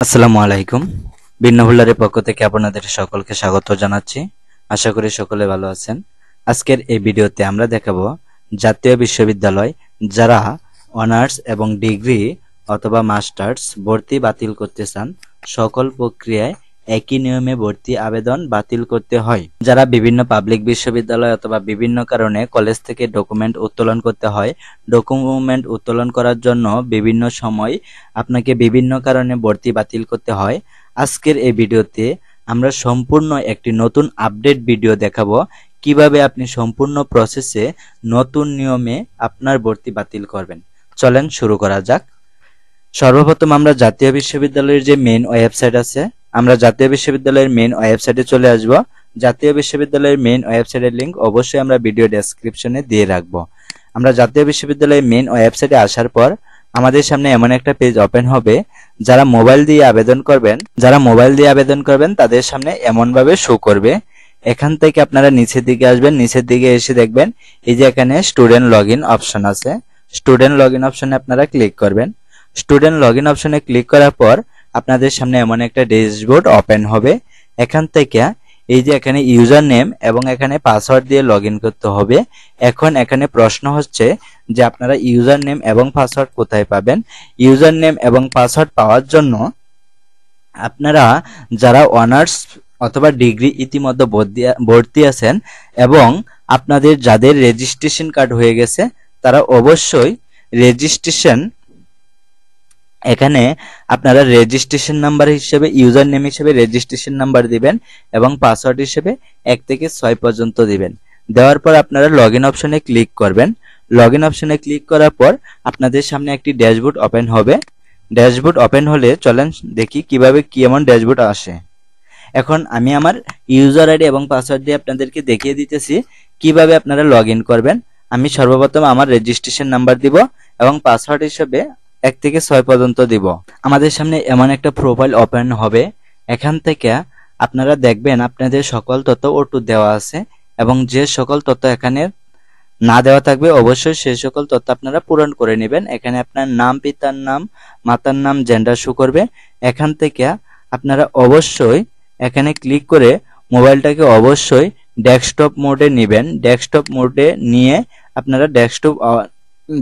আসসালামু আলাইকুম। ভিন্ন ভুলারের পক্ষ থেকে আপনাদের সকলকে স্বাগত জানাচ্ছি। আশা করি সকলে ভালো আছেন। আজকের এই ভিডিওতে আমরা দেখাবো জাতীয় বিশ্ববিদ্যালয় যারা অনার্স এবং ডিগ্রি অথবা মাস্টার্স ভর্তি বাতিল করতে চান, সকল প্রক্রিয়ায় একই নিয়মে ভর্তি আবেদন বাতিল করতে হয়। যারা বিভিন্ন পাবলিক বিশ্ববিদ্যালয় অথবা বিভিন্ন কারণে কলেজ থেকে ডকুমেন্ট উত্তোলন করতে হয়, ডকুমেন্ট উত্তোলন করার জন্য বিভিন্ন সময় আপনাকে বিভিন্ন কারণে ভর্তি বাতিল করতে হয়। আজকের এই ভিডিওতে আমরা সম্পূর্ণ একটি নতুন আপডেট ভিডিও দেখাবো, কিভাবে আপনি সম্পূর্ণ প্রসেসে নতুন নিয়মে আপনার ভর্তি বাতিল করবেন। চলেন শুরু করা যাক। সর্বপ্রথম আমরা জাতীয় বিশ্ববিদ্যালয়ের যে মেইন ওয়েবসাইট আছে, আমরা জাতীয় বিশ্ববিদ্যালয়ের মেইন ওয়েবসাইটে চলে আসব। জাতীয় বিশ্ববিদ্যালয়ের মেইন ওয়েবসাইটের লিংক অবশ্যই আমরা ভিডিও ডেসক্রিপশনে দিয়ে রাখবো। আমরা জাতীয় বিশ্ববিদ্যালয়ের মেইন ওয়েবসাইটে আসার পর আমাদের সামনে এমন একটা পেজ ওপেন হবে। যারা মোবাইল দিয়ে আবেদন করবেন তাদের সামনে এমন ভাবে শো করবে। এখান থেকে আপনারা নিচের দিকে আসবেন, নিচের দিকে এসে দেখবেন এই যে এখানে স্টুডেন্ট লগইন অপশন আছে। স্টুডেন্ট লগইন অপশনে আপনারা ক্লিক করবেন। স্টুডেন্ট লগইন অপশনে ক্লিক করার পর আপনাদের সামনে এমন একটা ড্যাশবোর্ড ওপেন হবে। এখান থেকে এই যে এখানে ইউজার নেম এবং এখানে পাসওয়ার্ড দিয়ে লগইন করতে হবে। এখন এখানে প্রশ্ন হচ্ছে যে আপনারা ইউজার নেম এবং পাসওয়ার্ড কোথায় পাবেন। ইউজার নেম এবং পাসওয়ার্ড পাওয়ার জন্য আপনারা যারা অনার্স অথবা ডিগ্রি ইতিমধ্যে ভর্তি আছেন এবং আপনাদের যাদের রেজিস্ট্রেশন কার্ড হয়ে গেছে তারা অবশ্যই রেজিস্ট্রেশন এখানে আপনারা রেজিস্ট্রেশন নাম্বার হিসেবে ইউজার নেম হিসেবে রেজিস্ট্রেশন নাম্বার দিবেন এবং পাসওয়ার্ড হিসেবে 1 থেকে 6 পর্যন্ত দিবেন। দেওয়ার পর আপনারা লগইন অপশনে ক্লিক করবেন। লগইন অপশনে ক্লিক করার পর আপনাদের সামনে একটি ড্যাশবোর্ড ওপেন হবে। ড্যাশবোর্ড ওপেন হলে চলেন দেখি কিভাবে কি এমন ড্যাশবোর্ড আসে। এখন আমি আমার ইউজার আইডি এবং পাসওয়ার্ড দিয়ে আপনাদেরকে দেখিয়ে দিতেছি কিভাবে আপনারা লগইন করবেন। আমি সর্বপ্রথম আমার রেজিস্ট্রেশন নাম্বার দিব এবং পাসওয়ার্ড হিসেবে 1 থেকে 6 পর্যন্ত দিব। আমাদের সামনে এমন একটা প্রোফাইল ওপেন হবে। এখান থেকে আপনারা দেখবেন আপনাদের সকল তথ্য ওটু দেওয়া আছে এবং যে সকল তথ্য এখানে না দেওয়া থাকবে অবশ্যই সেই সকল তথ্য আপনারা পূরণ করে নেবেন। এখানে আপনার নাম, পিতার নাম, মাতার নাম, জেন্ডার শো করবে। এখান থেকে আপনারা অবশ্যই এখানে ক্লিক করে মোবাইলটাকে অবশ্যই ডেস্কটপ মোডে নেবেন। ডেস্কটপ মোডে নিয়ে আপনারা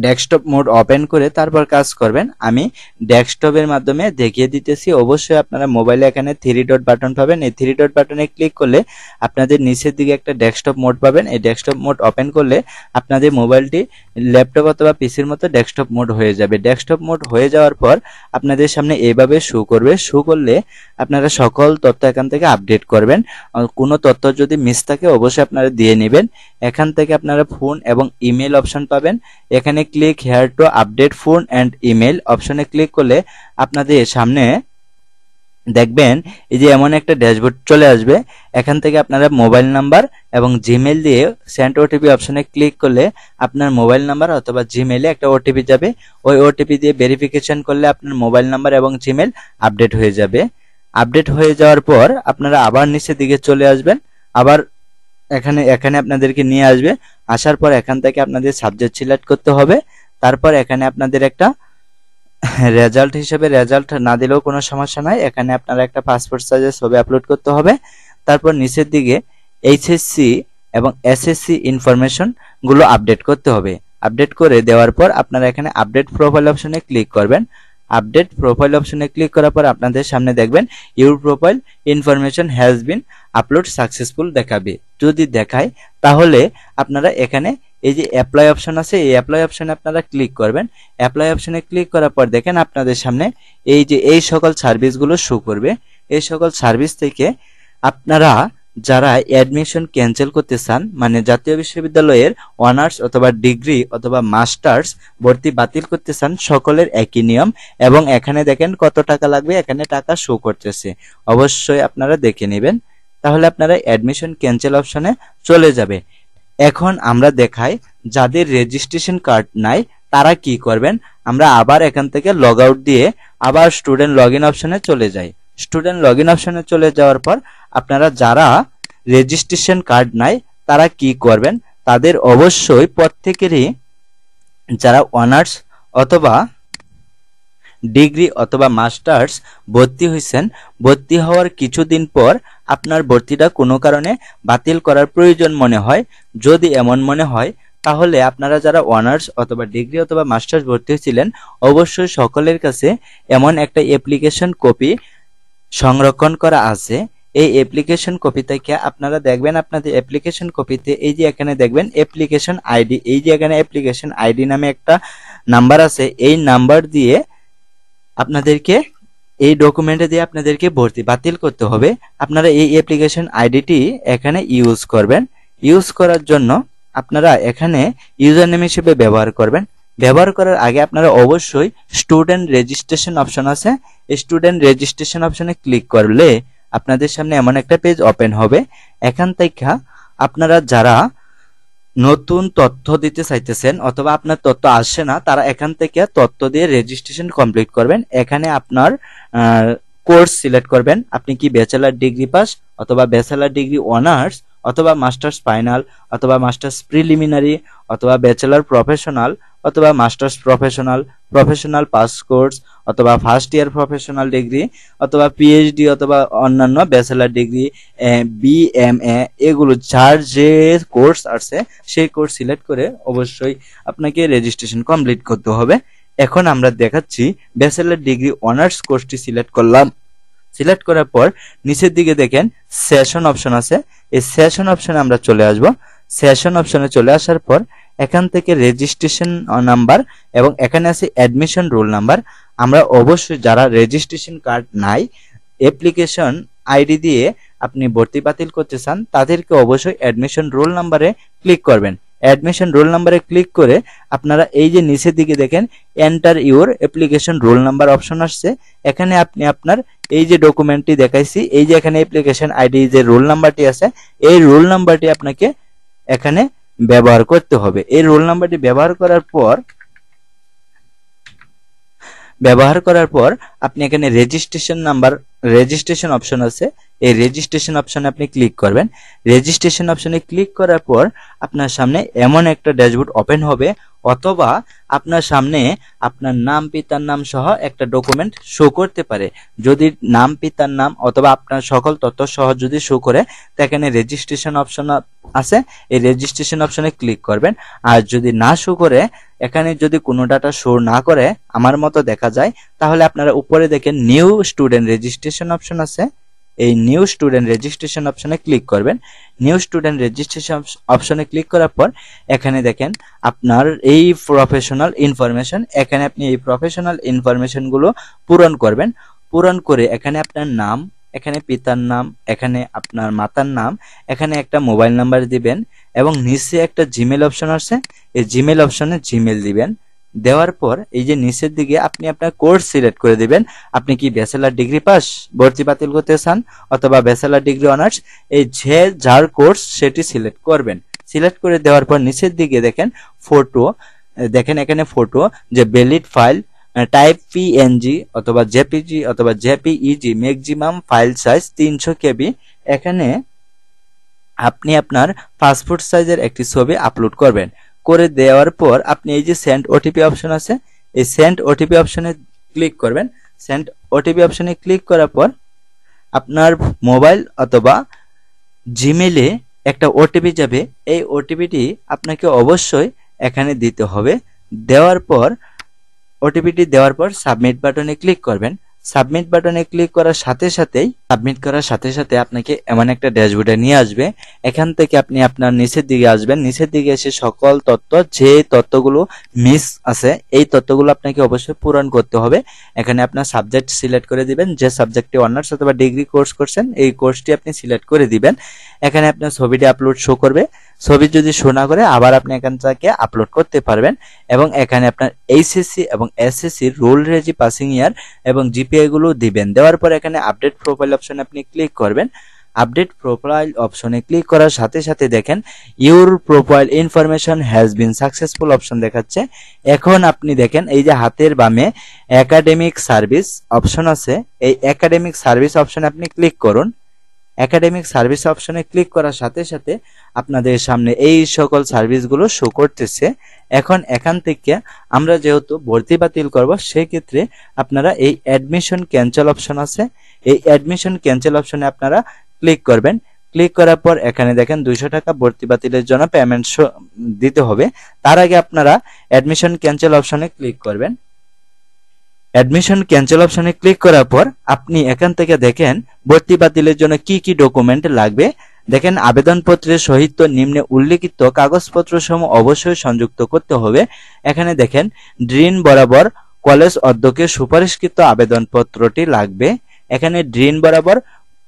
ডেস্কটপ মোড ওপেন করে তারপর কাজ করবেন। আমি ডেস্কটপের মাধ্যমে দেখিয়ে দিতেছি। অবশ্যই আপনারা মোবাইলে এখানে 3 ডট বাটন পাবেন। এই 3 ডট বাটনে ক্লিক করলে আপনাদের নিচের দিকে একটা ডেস্কটপ মোড পাবেন। এই ডেস্কটপ মোড ওপেন করলে আপনাদের মোবাইলটি ল্যাপটপ অথবা পিসির মতো ডেস্কটপ মোড হয়ে যাবে। ডেস্কটপ মোড হয়ে যাওয়ার পর আপনাদের সামনে এইভাবে শো করবে। শো করলে আপনারা সকল তথ্য এখান থেকে আপডেট করবেন। কোনো তথ্য যদি মিস থাকে অবশ্যই আপনারা দিয়ে নেবেন। এখান থেকে আপনারা ফোন এবং ইমেল অপশন পাবেন। এখানে click here to update phone and email অপশনে ক্লিক করলে আপনাদের সামনে দেখবেন এই যে এমন একটা ড্যাশবোর্ড চলে আসবে। এখান থেকে আপনারা মোবাইল নাম্বার এবং জিমেল দিয়ে সেন্ড ওটিপি অপশনে ক্লিক করলে আপনার মোবাইল নাম্বার অথবা জিমেলে একটা ওটিপি যাবে। ওই ওটিপি দিয়ে ভেরিফিকেশন করলে আপনার মোবাইল নাম্বার এবং জিমেল আপডেট হয়ে যাবে। আপডেট হয়ে যাওয়ার পর আপনারা আবার নিচের দিকে চলে আসবেন। আবার এখানে আপনাদেরকে নিয়ে আসবে। আসার পর এখান থেকে আপনাদের সাবজেক্ট সিলেক্ট করতে হবে। তারপর এখানে আপনাদের একটা রেজাল্ট হিসেবে রেজাল্ট না দিলেও কোনো সমস্যা নাই। এখানে আপনারা একটা পাসপোর্ট সাইজের ছবি আপলোড করতে হবে। তারপর নিচের দিকে এইচএসসি এবং এসএসসি ইনফরমেশন গুলো আপডেট করতে হবে। আপডেট করে দেওয়ার পর আপনারা এখানে আপডেট প্রোফাইল অপশনে ক্লিক করবেন। আপডেট প্রোফাইল অপশনে ক্লিক করার পর আপনাদের সামনে দেখবেন your profile information has been upload successful দেখাবে। যদি দেখায় তাহলে আপনারা এখানে এই যে অ্যাপ্লাই অপশন আছে, এই অ্যাপ্লাই অপশনে আপনারা ক্লিক করবেন। অ্যাপ্লাই অপশনে ক্লিক করার পর দেখেন আপনাদের সামনে এই যে এই সকল সার্ভিসগুলো শো করবে। এই সকল সার্ভিস থেকে আপনারা যারা অ্যাডমিশন ক্যান্সেল করতে চান, মানে জাতীয় বিশ্ববিদ্যালয়ের অনার্স অথবা ডিগ্রি অথবা মাস্টার্স ভর্তি বাতিল করতে চান, সকলের একই নিয়ম এবং এখানে দেখেন কত টাকা লাগবে, এখানে টাকা শো করতেছে। অবশ্যই আপনারা দেখে নেবেন, তাহলে আপনারা অ্যাডমিশন ক্যান্সেল অপশনে চলে যাবে। এখন আমরা দেখাই যাদের রেজিস্ট্রেশন কার্ড নাই তারা কি করবেন। আমরা আবার এখান থেকে লগ আউট দিয়ে আবার স্টুডেন্ট লগইন অপশনে চলে যাই। স্টুডেন্ট লগইন অপশনে চলে যাওয়ার পর আপনারা যারা রেজিস্ট্রেশন কার্ড নাই তারা কি করবেন, তাদের অবশ্যই প্রত্যেকেরই যারা অনার্স অথবা ডিগ্রি অথবা মাস্টার্স ভর্তি হয়েছেন, ভর্তি হওয়ার কিছুদিন পর আপনার ভর্তিটা কোনো কারণে বাতিল করার প্রয়োজন মনে হয়, যদি এমন মনে হয় তাহলে আপনারা যারা অনার্স অথবা ডিগ্রি অথবা মাস্টার্স ভর্তি হয়েছিলেন অবশ্যই সকলের কাছে এমন একটা অ্যাপ্লিকেশন কপি সংরক্ষণ করা আছে। এই অ্যাপ্লিকেশন কপি থেকে আপনারা দেখবেন আপনাদের অ্যাপ্লিকেশন কপিতে এই যে এখানে দেখবেন অ্যাপ্লিকেশন আইডি, এই যে এখানে অ্যাপ্লিকেশন আইডি নামে একটা নাম্বার আছে, এই নাম্বার দিয়ে আপনাদেরকে এই ডকুমেন্টে দিয়ে আপনাদেরকে ভর্তি বাতিল করতে হবে। আপনারা এই অ্যাপ্লিকেশন আইডিটি এখানে ইউজ করবেন। ইউজ করার জন্য আপনারা এখানে ইউজার নেম হিসেবে ব্যবহার করবেন। ব্যবহার করার আগে আপনারা অবশ্যই স্টুডেন্ট রেজিস্ট্রেশন অপশন আছে, স্টুডেন্ট রেজিস্ট্রেশন অপশনে ক্লিক করলে আপনাদের সামনে এমন একটা পেজ ওপেন হবে। এখান থেকে আপনারা যারা নতুন তথ্য দিতে চাইতেছেন অথবা আপনার তথ্য আসছে না তারা এখান থেকে তথ্য দিয়ে রেজিস্ট্রেশন কমপ্লিট করবেন। এখানে আপনার কোর্স সিলেক্ট করবেন, আপনি কি ব্যাচেলার ডিগ্রি পাস অথবা ব্যাচেলার ডিগ্রি অনার্স অথবা মাস্টার্স ফাইনাল অথবা মাস্টার্স প্রিলিমিনারি অথবা ব্যাচেলার প্রফেশনাল অথবা masters professional, professional pass course অথবা ফার্স্ট ইয়ার প্রফেশনাল ডিগ্রি অথবা পিএইচডি অথবা অন্যান্য ব্যাচেলার ডিগ্রি, বিএমএ, এগুলো যার যে কোর্স আছে সেই কোর্স সিলেক্ট করে অবশ্যই আপনাকে রেজিস্ট্রেশন কমপ্লিট করতে হবে। এখন আমরা দেখাচ্ছি ব্যাচেলার ডিগ্রি অনার্স কোর্সটি সিলেক্ট করলাম। সিলেক্ট করার পর নিচের দিকে দেখেন সেশন অপশন আছে, এই সেশন অপশনে আমরা চলে আসব। সেশন অপশনে চলে আসার পর এখান থেকে রেজিস্ট্রেশন নাম্বার এবং এখানে আছে অ্যাডমিশন রোল নাম্বার। আমরা অবশ্যই যারা রেজিস্ট্রেশন কার্ড নাই অ্যাপ্লিকেশন আইডি দিয়ে আপনি ভর্তি বাতিল করতে চান তাদেরকে অবশ্যই অ্যাডমিশন রোল নাম্বারে ক্লিক করবেন। অ্যাডমিশন রোল নাম্বারে ক্লিক করে আপনারা এই যে নিচের দিকে দেখেন enter your application roll number option আসছে, এখানে আপনি আপনার এই যে ডকুমেন্টটি দেখাইছি এই যে এখানে অ্যাপ্লিকেশন আইডি যে রোল নাম্বারটি আছে এই রোল নাম্বারটি আপনাকে এখানে ব্যবহার করতে হবে। এই রোল নাম্বারটি ব্যবহার করার পর আপনি এখানে রেজিস্ট্রেশন অপশন আছে, এই রেজিস্ট্রেশন অপশনে আপনি ক্লিক করবেন। রেজিস্ট্রেশন অপশনে ক্লিক করার পর আপনার সামনে এমন একটা ড্যাশবোর্ড ওপেন হবে অথবা আপনার সামনে আপনার নাম পিতার নাম সহ একটা ডকুমেন্ট শো করতে পারে। যদি নাম পিতার নাম অথবা আপনার সকল তথ্য সহ যদি শো করে তো এখানে রেজিস্ট্রেশন অপশন আছে, এই রেজিস্ট্রেশন অপশনে ক্লিক করবেন। আর যদি না শো করে এখানে যদি কোনো ডাটা শো না করে আমার মতো দেখা যায় তাহলে আপনারা উপরে দেখেন নিউ স্টুডেন্ট রেজিস্ট্রেশন অপশন আছে, এই নিউ স্টুডেন্ট রেজিস্ট্রেশন অপশনে ক্লিক করবেন। নিউ স্টুডেন্ট রেজিস্ট্রেশন অপশনে ক্লিক করার পর এখানে দেখেন আপনার এই প্রফেশনাল ইনফরমেশন, এখানে আপনি এই প্রফেশনাল ইনফরমেশন গুলো পূরণ করবেন। পূরণ করে এখানে আপনার নাম, এখানে পিতার নাম, এখানে আপনার মাতার নাম, এখানে একটা মোবাইল নাম্বার দিবেন এবং নিচে একটা জিমেল অপশন আছে, এই জিমেল অপশনে জিমেল দিবেন। দেওয়ার পর এই যে নিচের দিকে আপনি আপনার কোর্স সিলেক্ট করে দিবেন, আপনি কি ব্যাচেলার ডিগ্রি পাস ভর্তি বাতিল করতে চান অথবা ব্যাচেলার ডিগ্রি অনার্স, এই যে যার কোর্স সেটি সিলেক্ট করবেন। সিলেক্ট করে দেওয়ার পর নিচের দিকে দেখেন ফটো, দেখেন এখানে ফটো যে ভ্যালিড ফাইল টাইপ পিএনজি অথবা জেপিজি অথবা জেপিইজি, ম্যাক্সিমাম ফাইল সাইজ 300 কেবি। এখানে আপনি আপনার পাসপোর্ট সাইজের একটি ছবি আপলোড করবেন। করে দেওয়ার পর আপনি এই যে সেন্ড ওটিপি অপশন আছে এই সেন্ড ওটিপি অপশনে ক্লিক করবেন। সেন্ড ওটিপি অপশনে ক্লিক করার পর আপনার মোবাইল অথবা জিমেলে একটা ওটিপি যাবে, এই ওটিপিটি আপনাকে অবশ্যই এখানে দিতে হবে। দেওয়ার পর ওটিপিটি দেওয়ার পর সাবমিট বাটনে ক্লিক করবেন। সাবমিট বাটনে ক্লিক করার সাথে সাথে আপনাকে এমন একটা ড্যাশবোর্ডে নিয়ে আসবে। এখান থেকে আপনি আপনার নিচের দিকে আসবেন, নিচের দিকে এসে সকল তথ্য যে তথ্যগুলো মিস আছে এই তথ্যগুলো আপনাকে অবশ্যই পূরণ করতে হবে। এখানে আপনার সাবজেক্ট সিলেক্ট করে দিবেন, যে সাবজেক্টে অনার্স অথবা ডিগ্রি কোর্স করছেন এই কোর্সটি আপনি সিলেক্ট করে দিবেন। এখানে আপনার ছবিটি আপলোড শো করবে, ছবি যদি শো না করে আবার আপনি এখান থেকে আপলোড করতে পারবেন। এবং এখানে আপনার এইচএসসি এবং এসএসসি রোল রেজি পাসিং ইয়ার এবং জিপিএ গুলো দিবেন। দেওয়ার পর এখানে আপডেট প্রোফাইল অপশনে আপনি ক্লিক করবেন। আপডেট প্রোফাইল অপশনে ক্লিক করার সাথে সাথে দেখেন your profile information has been successful option দেখাচ্ছে। এখন আপনি দেখেন এই যে হাতের বামে একাডেমিক সার্ভিস অপশন আছে, এই একাডেমিক সার্ভিস অপশনে আপনি ক্লিক করুন। একাডেমিক সার্ভিস অপশনে ক্লিক করার সাথে সাথে আপনাদের সামনে এই সকল সার্ভিসগুলো শো করতেছে। এখন এখান থেকে আমরা যেহেতু ভর্তি বাতিল করব, সেক্ষেত্রে আপনারা এই অ্যাডমিশন ক্যান্সেল অপশন আছে, এই অ্যাডমিশন ক্যান্সেল অপশনে আপনারা ক্লিক করবেন। ক্লিক করার পর এখানে দেখেন 200 টাকা ভর্তি বাতিলের জন্য পেমেন্ট দিতে হবে। তার আগে আপনারা অ্যাডমিশন ক্যান্সেল অপশনে ক্লিক করবেন। অ্যাডমিশন ক্যান্সেল অপশনে ক্লিক করার পর আপনি এখান থেকে দেখেন ভর্তি বাতিলের জন্য কি কি ডকুমেন্ট লাগবে। দেখেন আবেদনপত্রের সহিত নিম্নে উল্লেখিত কাগজপত্র সমূহ অবশ্যই সংযুক্ত করতে হবে। এখানে দেখেন ড্রিন বরাবর কলেজ অধ্যক্ষের সুপারিশকৃত আবেদনপত্রটি লাগবে। এখানে ড্রিন বরাবর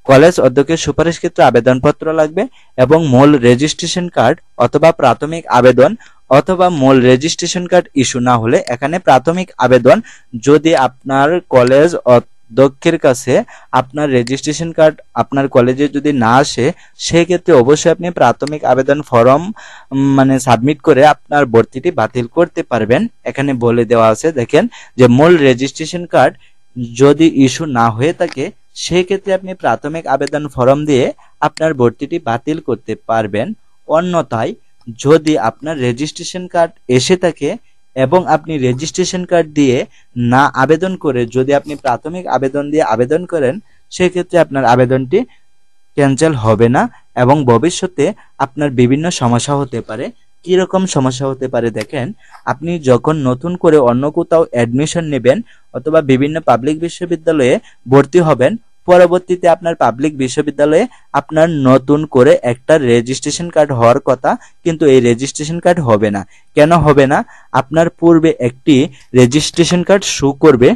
কলেজ অধ্যক্ষের সুপারিশকৃত আবেদনপত্র লাগবে এবং মূল রেজিস্ট্রেশন কার্ড অথবা প্রাথমিক আবেদন অথবা মূল রেজিস্ট্রেশন কার্ড ইস্যু না হলে এখানে প্রাথমিক আবেদন, যদি আপনার কলেজ অধ্যক্ষের কাছে আপনার রেজিস্ট্রেশন কার্ড আপনার কলেজে যদি না আসে, সেক্ষেত্রে অবশ্যই আপনি প্রাথমিক আবেদন ফর্ম সাবমিট করে আপনার ভর্তিটি বাতিল করতে পারবেন। এখানে বলে দেওয়া আছে দেখেন যে মূল রেজিস্ট্রেশন কার্ড যদি ইস্যু না হয়ে থাকে, সেক্ষেত্রে আপনি প্রাথমিক আবেদন ফর্ম দিয়ে আপনার ভর্তিটি বাতিল করতে পারবেন। অন্যথায় যদি আপনার রেজিস্ট্রেশন কার্ড এসে থাকে এবং আপনি রেজিস্ট্রেশন কার্ড দিয়ে না আবেদন করে যদি আপনি প্রাথমিক আবেদন দিয়ে আবেদন করেন, সেক্ষেত্রে আপনার আবেদনটি ক্যান্সেল হবে না এবং ভবিষ্যতে আপনার বিভিন্ন সমস্যা হতে পারে। কি রকম সমস্যা হতে পারে দেখেন, আপনি যখন নতুন করে অন্য কোথাও অ্যাডমিশন নেবেন অথবা বিভিন্ন পাবলিক বিশ্ববিদ্যালয়ে ভর্তি হবেন, পরবর্তীতে আপনার পাবলিক বিশ্ববিদ্যালয়ে আপনার নতুন করে একটা রেজিস্ট্রেশন কার্ড হওয়ার কথা, কিন্তু এই রেজিস্ট্রেশন কার্ড হবে না। কেন হবে না? আপনার পূর্বে একটি রেজিস্ট্রেশন কার্ড শো করবে,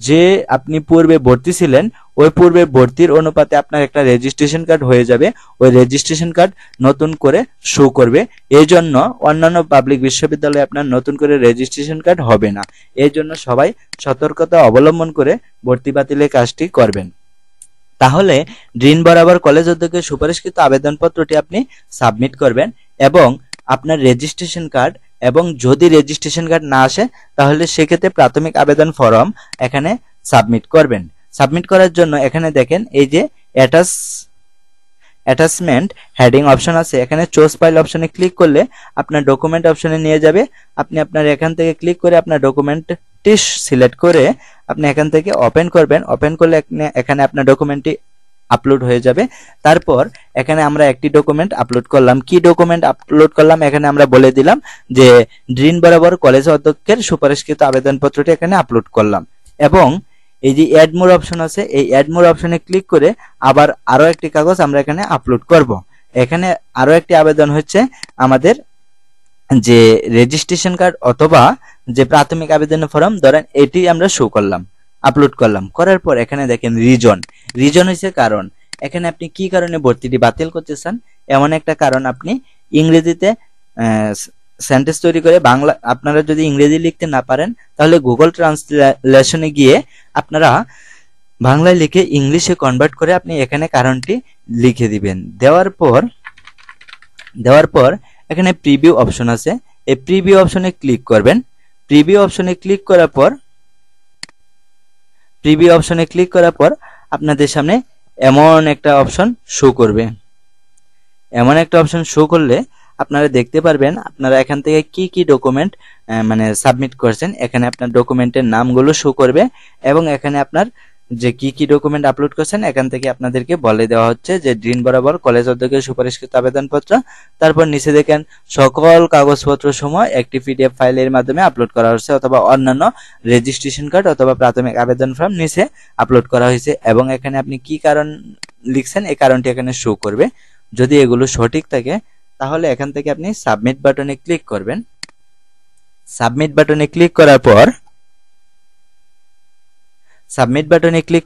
যে আপনি পূর্বে ভর্তি ছিলেন ওই পূর্বে ভর্তির অনুপাতে আপনার একটা রেজিস্ট্রেশন কার্ড হয়ে যাবে, ওই রেজিস্ট্রেশন কার্ড নতুন করে শো করবে। এই জন্য অন্যান্য পাবলিক বিশ্ববিদ্যালয়ে আপনার নতুন করে রেজিস্ট্রেশন কার্ড হবে না। এই জন্য সবাই সতর্কতা অবলম্বন করে ভর্তি বাতিলের কাজটি করবেন। তাহলে ড্রিন বরাবর কলেজ অধ্যক্ষের সুপারিশকৃত আবেদনপত্রটি আপনি সাবমিট করবেন এবং আপনার রেজিস্ট্রেশন কার্ড, এবং যদি রেজিস্ট্রেশন কার্ড না আসে তাহলে সেক্ষেত্রে প্রাথমিক আবেদন ফর্ম এখানে সাবমিট করবেন। সাবমিট করার জন্য এখানে দেখেন এই যে অ্যাটাচমেন্ট হেডিং অপশন আছে, এখানে চুজ ফাইল অপশনে ক্লিক করলে আপনার ডকুমেন্ট অপশনে নিয়ে যাবে। আপনি আপনার এখান থেকে ক্লিক করে আপনার ডকুমেন্টটি সিলেক্ট করে আপনি এখান থেকে ওপেন করবেন। ওপেন করলে এখানে আপনার ডকুমেন্টটি আপলোড হয়ে যাবে। তারপর এখানে আমরা একটি ডকুমেন্ট আপলোড করলাম। কি ডকুমেন্ট আপলোড করলাম এখানে আমরা বলে দিলাম যে ড্রিন বরাবর কলেজ অধ্যক্ষের সুপারিশকৃত আবেদনপত্রটি এখানে আপলোড করলাম। এবং এই যে অ্যাড মোর অপশন আছে, এই অ্যাড মোর অপশনে ক্লিক করে আবার আরো একটি কাগজ আমরা এখানে আপলোড করব। এখানে আরো একটি আবেদন হচ্ছে আমাদের যে রেজিস্ট্রেশন কার্ড অথবা যে প্রাথমিক আবেদনের ফর্ম, ধরেন এটি আমরা শো করলাম, আপলোড করলাম। করার পর এখানে দেখেন রিজন হচ্ছে কারণ। এখানে আপনি কি কারণে ভর্তিটি বাতিল করতে চান, এমন একটা কারণ আপনি ইংরেজিতে সেন্টেন্স তৈরি করে বাংলা, আপনারা যদি ইংরেজি লিখতে না পারেন তাহলে গুগল ট্রান্সলেশনে গিয়ে আপনারা বাংলায় লিখে ইংলিশে কনভার্ট করে আপনি এখানে কারণটি লিখে দিবেন। দেওয়ার পর এখানে প্রিভিউ অপশন আছে, এই প্রিভিউ অপশনে ক্লিক করবেন। প্রিভিউ অপশনে ক্লিক করার পর আপনাদের সামনে এমন একটা অপশন শো করবে। এমন একটা অপশন শো করলে আপনারা দেখতে পারবেন আপনারা এখান থেকে কি কি ডকুমেন্ট সাবমিট করছেন। এখানে আপনার ডকুমেন্টের নামগুলো শো করবে এবং এখানে আপনার যে কি কি ডকুমেন্ট আপলোড করছেন এখান থেকে আপনাদেরকে বলে দেওয়া হচ্ছে যে ড্রিন বরাবর কলেজ অধ্যক্ষের সুপারিশকৃত আবেদনপত্র। তারপর নিচে দেখেন সকল কাগজপত্র সময় একটি পিডিএফ ফাইলের মাধ্যমে আপলোড করা হচ্ছে অথবা অন্যান্য রেজিস্ট্রেশন কার্ড অথবা প্রাথমিক আবেদন ফর্ম নিচে আপলোড করা হয়েছে এবং এখানে আপনি কি কারণ লিখছেন এই কারণটি এখানে শো করবে। যদি এগুলো সঠিক থাকে তাহলে এখান থেকে আপনি সাবমিট বাটনে ক্লিক করবেন। সাবমিট বাটনে ক্লিক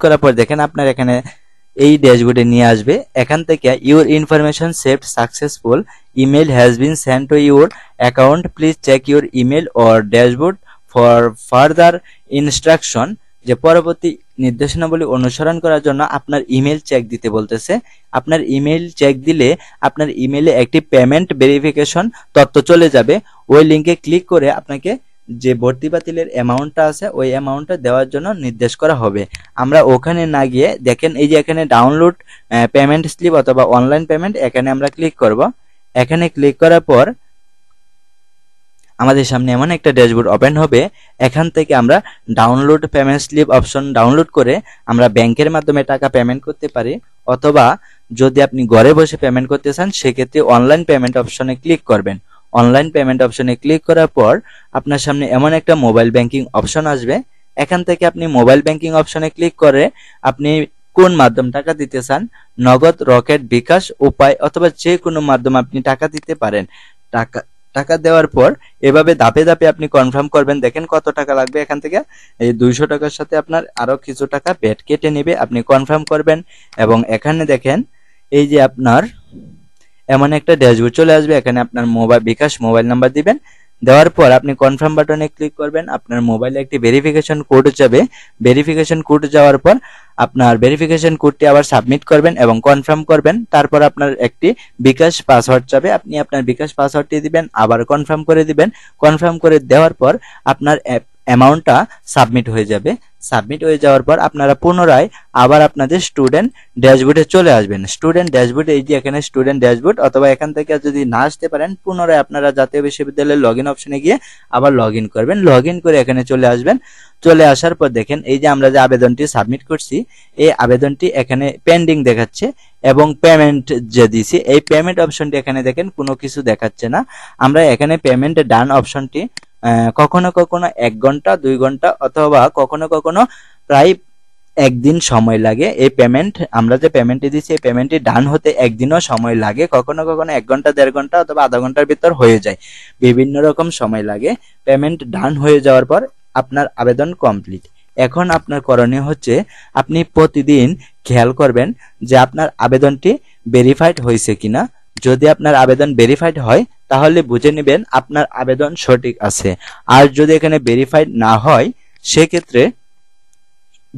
করার পর দেখেন আপনার এখানে এই ড্যাশবোর্ডে নিয়ে আসবে। এখান থেকে your information saved successful, email has been send to your account, please check your email or dashboard for further instruction, যে পরবর্তী নির্দেশনাবলী অনুসরণ করার জন্য আপনার ইমেল চেক দিতে বলতেছে। আপনার ইমেল চেক দিলে আপনার ইমেলে একটি পেমেন্ট ভেরিফিকেশন তথ্য চলে যাবে। ওই লিঙ্কে ক্লিক করে আপনাকে যে ভর্তি বাতিলের অ্যামাউন্টটা আছে ওই অ্যামাউন্টটা দেওয়ার জন্য নির্দেশ করা হবে। আমরা ওখানে না গিয়ে দেখেন এই যে এখানে ডাউনলোড পেমেন্ট স্লিপ অথবা অনলাইন পেমেন্ট, এখানে আমরা ক্লিক করব। এখানে ক্লিক করার পর আমাদের সামনে এমন একটা ড্যাশবোর্ড ওপেন হবে। এখান থেকে আমরা download payment slip option download করে আমরা ব্যাংকের মাধ্যমে টাকা পেমেন্ট করতে পারি, অথবা যদি আপনি ঘরে বসে পেমেন্ট করতে চান সেক্ষেত্রে অনলাইন পেমেন্ট অপশনে ক্লিক করবেন। অনলাইন পেমেন্ট অপশনে ক্লিক করার পর আপনার সামনে এমন একটা মোবাইল ব্যাংকিং অপশন আসবে। এখান থেকে আপনি মোবাইল ব্যাংকিং অপশনে ক্লিক করে আপনি কোন মাধ্যম টাকা দিতে চান, নগদ, রকেট, বিকাশ, উপায় অথবা যে কোনো মাধ্যম আপনি টাকা দিতে পারেন। টাকা টাকা দেওয়ার পর এভাবে ধাপে ধাপে আপনি কনফার্ম করবেন। দেখেন কত টাকা লাগবে, এখান থেকে এই 200 টাকার সাথে আপনার আরো কিছু টাকা ভ্যাট কেটে নেবে, আপনি কনফার্ম করবেন। এবং এখানে দেখেন এই যে আপনার এমন একটা ড্যাশবোর্ড চলে আসবে। এখানে আপনার মোবাইল বিকাশ মোবাইল নাম্বার দিবেন, দেওয়ার পর আপনি কনফার্ম বাটনে ক্লিক করবেন। আপনার মোবাইলে একটি ভেরিফিকেশন কোড যাবে। ভেরিফিকেশন কোড যাওয়ার পর আপনার ভেরিফিকেশন কোডটি আবার সাবমিট করবেন এবং কনফার্ম করবেন। তারপর আপনার একটি বিকাশ পাসওয়ার্ড যাবে, আপনি আপনার বিকাশ পাসওয়ার্ডটি দিবেন, আবার কনফার্ম করে দিবেন। কনফার্ম করে দেওয়ার পর আপনার অ্যামাউন্টটা সাবমিট হয়ে যাবে। সাবমিট হয়ে যাওয়ার পর আপনারা পুনরায় আবার আপনাদের স্টুডেন্ট ড্যাশবোর্ডে চলে আসবেন। স্টুডেন্ট ড্যাশবোর্ডে এই যে এখানে স্টুডেন্ট ড্যাশবোর্ড, অথবা এখান থেকে যদি না আসতে পারেন পুনরায় আপনারা জাতীয় বিশ্ববিদ্যালয়ের লগইন অপশনে গিয়ে আবার লগইন করবেন। লগইন করে এখানে চলে আসবেন। চলে আসার পর দেখেন এই যে আমরা যে আবেদনটি সাবমিট করছি এই আবেদনটি এখানে পেন্ডিং দেখাচ্ছে এবং পেমেন্ট যে দিছি এই পেমেন্ট অপশনটি এখানে দেখেন কোনো কিছু দেখাচ্ছে না। আমরা এখানে পেমেন্ট ডান অপশনটি কখনো কখনো 1 ঘন্টা 2 ঘন্টা অথবা কখনো কখনো প্রায় একদিন সময় লাগে। এই পেমেন্ট আমরা যে পেমেন্টটি দিচ্ছি এই পেমেন্টটি ডান হতে একদিনও সময় লাগে, কখনো কখনো 1 ঘন্টা 1.5 ঘন্টা অথবা আধা ঘন্টার ভিতর হয়ে যায়, বিভিন্ন রকম সময় লাগে। পেমেন্ট ডান হয়ে যাওয়ার পর আপনার আবেদন কমপ্লিট। এখন আপনার করণীয় হচ্ছে আপনি প্রতিদিন খেয়াল করবেন যে আপনার আবেদনটি ভেরিফাইড হয়েছে কিনা। যদি আপনার আবেদন ভেরিফাইড হয় তাহলে বুঝে নেবেন আপনার আবেদন সঠিক আছে। আর যদি এখানে ভেরিফাইড না হয় সেক্ষেত্রে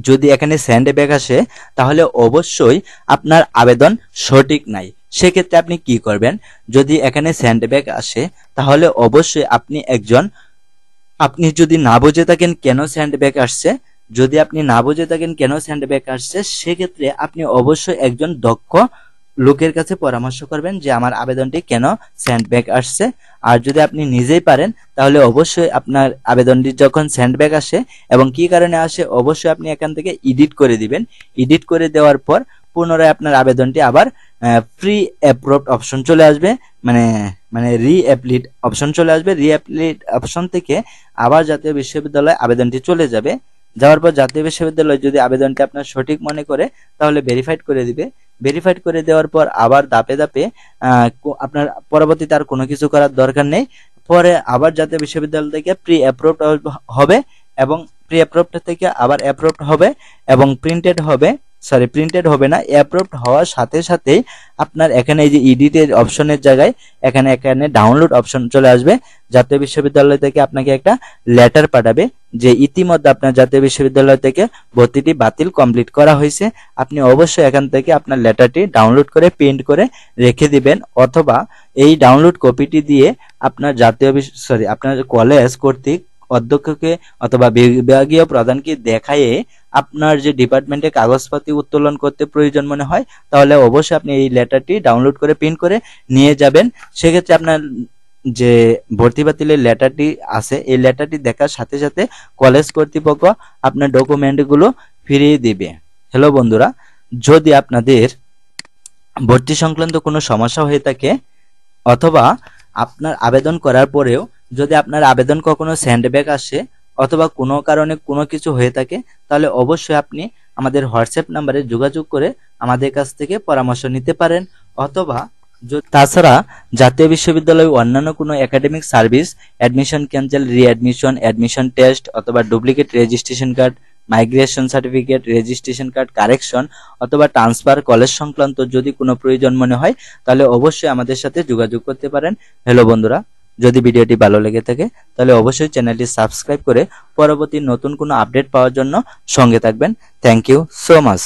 যদি এখানে সেন্ড ব্যাক আসে তাহলে অবশ্যই আপনার আবেদন সঠিক নাই। সেক্ষেত্রে আপনি কি করবেন, যদি এখানে সেন্ড ব্যাক আসে তাহলে অবশ্যই আপনি যদি না বুঝে থাকেন কেন সেন্ড ব্যাক আসছে, যদি আপনি না বুঝে থাকেন কেন সেন্ড ব্যাক আসছে সেক্ষেত্রে আপনি অবশ্যই একজন দক্ষ লোকের কাছে পরামর্শ করবেন যে আমার আবেদনটি কেন সেন্ড ব্যাক আসছে। আর যদি আপনি নিজেই পারেন তাহলে অবশ্যই আপনার আবেদনটি যখন সেন্ড ব্যাক আসে এবং কি কারণে আসে অবশ্যই আপনি এখান থেকে এডিট করে দিবেন। এডিট করে দেওয়ার পর পুনরায় আপনার আবেদনটি আবার প্রি অ্যাপ্রুভড অপশন চলে আসবে, মানে রি-অ্যাপ্লিড অপশন চলে আসবে। রি-অ্যাপ্লিড অপশন থেকে আবার জাতীয় বিশ্ববিদ্যালয়ে আবেদনটি চলে যাবে। যাওয়ার পর জাতীয় বিশ্ববিদ্যালয় যদি আবেদনটি আপনার সঠিক মনে করে তাহলে ভেরিফাইড করে দিবে। ভেরিফাইড করে দেওয়ার পর আবার ধাপে ধাপে আপনার পরবর্তীতে আর কোনো কিছু করার দরকার নেই। পরে আবার জাতীয় বিশ্ববিদ্যালয় থেকে প্রি অ্যাপ্রুভড হবে এবং প্রি অ্যাপ্রুভড থেকে আবার অ্যাপ্রুভড হবে এবং প্রিন্টেড হবে না, অ্যাপ্রুভড হওয়ার সাথে সাথেই আপনার এখানে এই যে এডিটের অপশনের জায়গায় এখানে ডাউনলোড অপশন চলে আসবে। জাতীয় বিশ্ববিদ্যালয় থেকে আপনাকে একটা লেটার পাঠাবে যে ইতিমধ্যে আপনার জাতীয় বিশ্ববিদ্যালয় থেকে ভর্তিটি বাতিল কমপ্লিট করা হয়েছে। আপনি অবশ্যই এখান থেকে আপনার লেটারটি ডাউনলোড করে প্রিন্ট করে রেখে দিবেন, অথবা এই ডাউনলোড কপিটি দিয়ে আপনার আপনার কলেজ কর্তৃক অধ্যক্ষকে অথবা বিভাগীয় প্রধানকে দেখায়ে আপনার যে ডিপার্টমেন্টে কাগজপাতি উত্তোলন করতে প্রয়োজন মনে হয় তাহলে অবশ্যই আপনি এই লেটারটি ডাউনলোড করে প্রিন্ট করে নিয়ে যাবেন। সেক্ষেত্রে আপনার যে ভর্তি বাতিলের লেটারটি আছে এই লেটারটি দেখার সাথে সাথে কলেজ কর্তৃপক্ষ আপনার ডকুমেন্টগুলো ফিরিয়ে দিবে। হ্যালো বন্ধুরা, যদি আপনাদের ভর্তি সংক্রান্ত কোনো সমস্যা হয়ে থাকে অথবা আপনার আবেদন করার পরেও যদি আপনার আবেদন কখনো সেন্ড ব্যাক আসে অথবা কোনো কারণে কোনো কিছু হয়ে থাকে তাহলে অবশ্যই আপনি আমাদের হোয়াটসঅ্যাপ নাম্বারে যোগাযোগ করে আমাদের কাছ থেকে পরামর্শ নিতে পারেন। অথবা তাছাড়া জাতীয় বিশ্ববিদ্যালয় অন্যান্য কোনো academic service, admission cancel, readmission, admission test অথবা duplicate registration card, migration certificate, registration card correction অথবা ট্রান্সফার, কলেজ সংক্রান্ত যদি কোনো প্রয়োজন মনে হয় তাহলে অবশ্যই আমাদের সাথে যোগাযোগ করতে পারেন। হ্যালো বন্ধুরা, যদি ভিডিওটি ভালো লেগে থাকে তাহলে অবশ্যই চ্যানেলটি সাবস্ক্রাইব করে পরবর্তী নতুন কোনো আপডেট পাওয়ার জন্য সঙ্গে থাকবেন। Thank you so much.